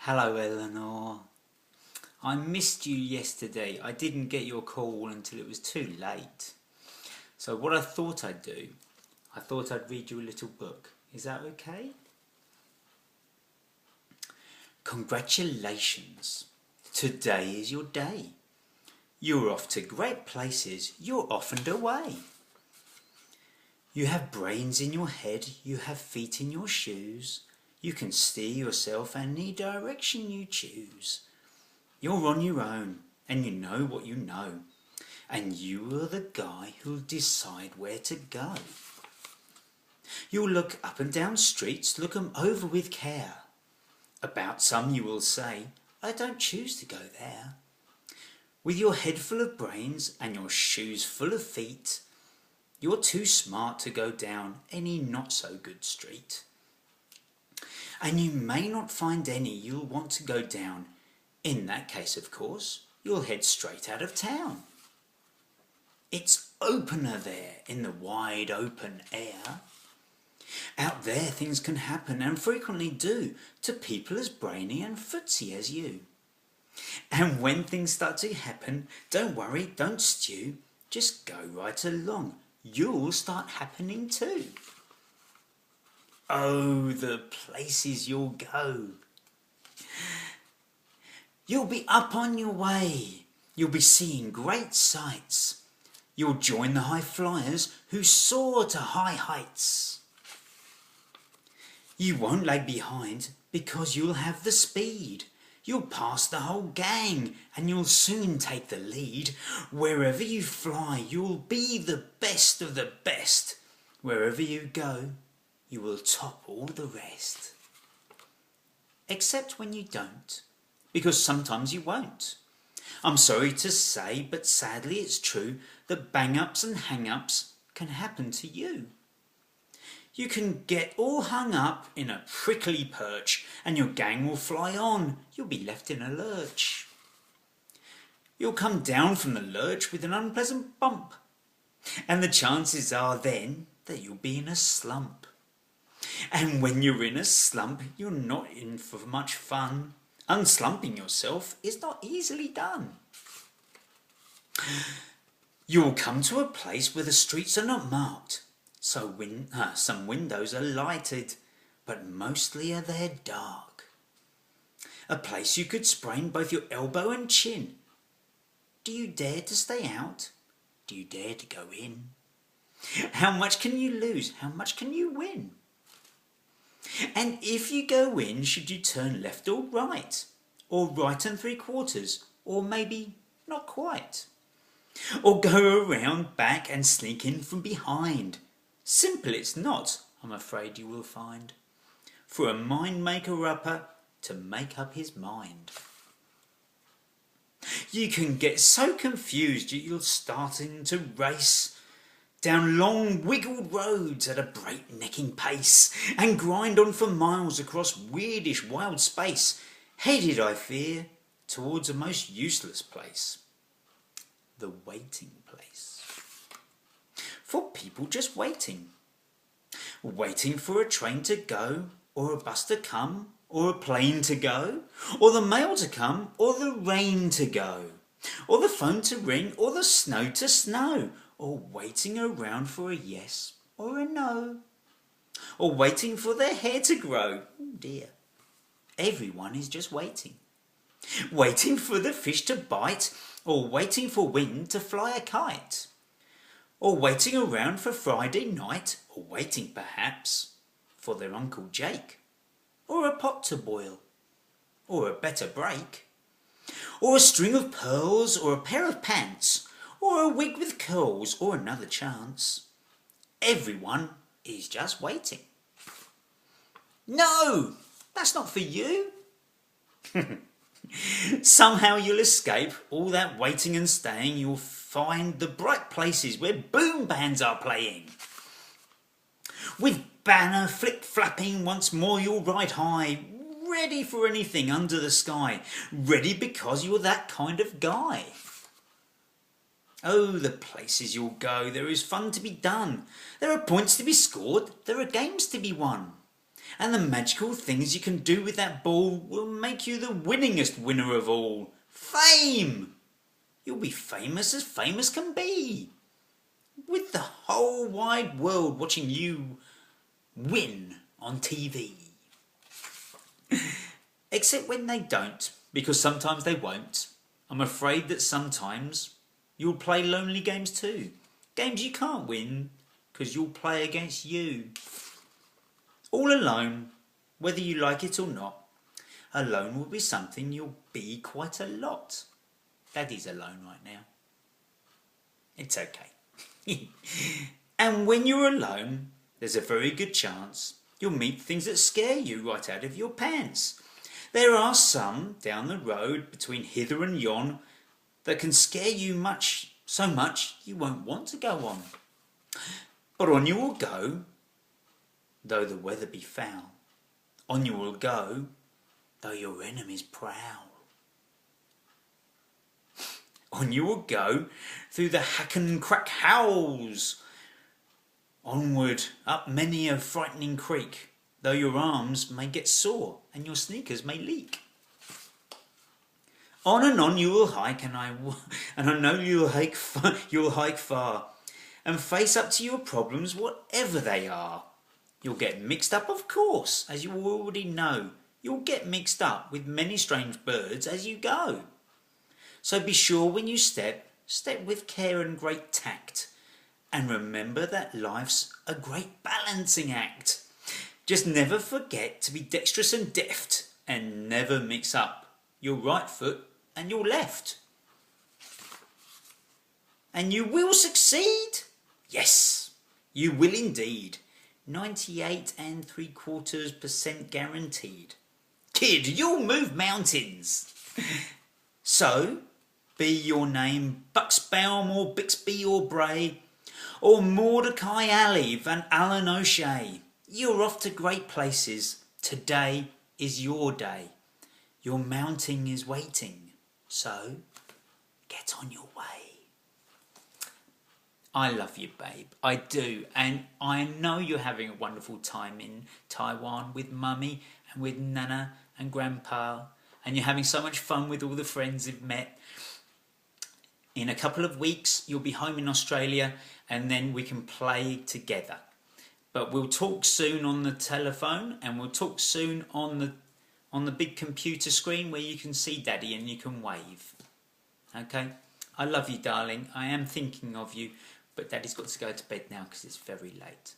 Hello, Eleanor. I missed you yesterday. I didn't get your call until it was too late. So what I thought I'd do, I thought I'd read you a little book. Is that okay? Congratulations. Today is your day. You're off to great places. You're off and away. You have brains in your head. You have feet in your shoes. You can steer yourself any direction you choose. You're on your own, and you know what you know. And you are the guy who'll decide where to go. You'll look up and down streets, look 'em over with care. About some you will say, I don't choose to go there. With your head full of brains and your shoes full of feet, you're too smart to go down any not-so-good street. And you may not find any you'll want to go down. In that case, of course, you'll head straight out of town. It's opener there in the wide open air. Out there things can happen, and frequently do, to people as brainy and footsy as you. And when things start to happen, don't worry, don't stew, just go right along. You'll start happening too. Oh, the places you'll go. You'll be up on your way. You'll be seeing great sights. You'll join the high flyers who soar to high heights. You won't lag behind because you'll have the speed. You'll pass the whole gang and you'll soon take the lead. Wherever you fly, you'll be the best of the best. Wherever you go, you will top all the rest. Except when you don't, because sometimes you won't. I'm sorry to say, but sadly it's true that bang-ups and hang-ups can happen to you. You can get all hung up in a prickly perch and your gang will fly on. You'll be left in a lurch. You'll come down from the lurch with an unpleasant bump, and the chances are then that you'll be in a slump. And when you're in a slump, you're not in for much fun. Unslumping yourself is not easily done. You'll come to a place where the streets are not marked, so some windows are lighted, but mostly are they dark. A place you could sprain both your elbow and chin. Do you dare to stay out? Do you dare to go in? How much can you lose? How much can you win? And if you go in, should you turn left or right? Or right and 3/4? Or maybe not quite? Or go around back and sneak in from behind? Simple it's not, I'm afraid you will find, for a mind-maker-upper to make up his mind. You can get so confused that you'll start to race down long wiggled roads at a breaknecking pace, and grind on for miles across weirdish wild space, headed, I fear, towards a most useless place. The waiting place. For people just waiting. Waiting for a train to go, or a bus to come, or a plane to go, or the mail to come, or the rain to go, or the phone to ring, or the snow to snow, or waiting around for a yes or a no, or waiting for their hair to grow. Oh dear, everyone is just waiting. Waiting for the fish to bite, or waiting for wind to fly a kite, or waiting around for Friday night, or waiting perhaps for their Uncle Jake, or a pot to boil, or a better break, or a string of pearls, or a pair of pants, or a wig with curls, or another chance. Everyone is just waiting. No, that's not for you. Somehow you'll escape all that waiting and staying. You'll find the bright places where boom bands are playing. With banner flip-flapping, once more you'll ride high, ready for anything under the sky, ready because you're that kind of guy. Oh, the places you'll go, there is fun to be done. There are points to be scored, there are games to be won. And the magical things you can do with that ball will make you the winningest winner of all. Fame! You'll be famous as famous can be, with the whole wide world watching you win on TV. Except when they don't, because sometimes they won't. I'm afraid that sometimes you'll play lonely games too. Games you can't win, because you'll play against you. All alone, whether you like it or not. Alone will be something you'll be quite a lot. Daddy's alone right now. It's okay. And when you're alone, there's a very good chance you'll meet things that scare you right out of your pants. There are some down the road between hither and yon that can scare you so much you won't want to go on. But on you will go, though the weather be foul. On you will go, though your enemies prowl. On you will go through the hack and crack howls. Onward up many a frightening creek, though your arms may get sore and your sneakers may leak. On you will hike, and I know you'll hike far, and face up to your problems, whatever they are. You'll get mixed up, of course, as you already know. You'll get mixed up with many strange birds as you go. So be sure when you step with care and great tact, and remember that life's a great balancing act. Just never forget to be dexterous and deft, and never mix up your right foot and your left. And you will succeed. Yes, you will indeed. 98.75% guaranteed. Kid, you'll move mountains. So, be your name Bucksbaum or Bixby or Bray, or Mordecai Alley Van Allen O'Shea, you're off to great places. Today is your day. Your mountain is waiting. So, get on your way. I love you, babe. I do. And I know you're having a wonderful time in Taiwan with Mummy and with Nana and Grandpa. And you're having so much fun with all the friends you've met. In a couple of weeks, you'll be home in Australia, and then we can play together. But we'll talk soon on the telephone, and we'll talk soon on the big computer screen where you can see Daddy and you can wave. Okay? I love you, darling. I am thinking of you, but Daddy's got to go to bed now because it's very late.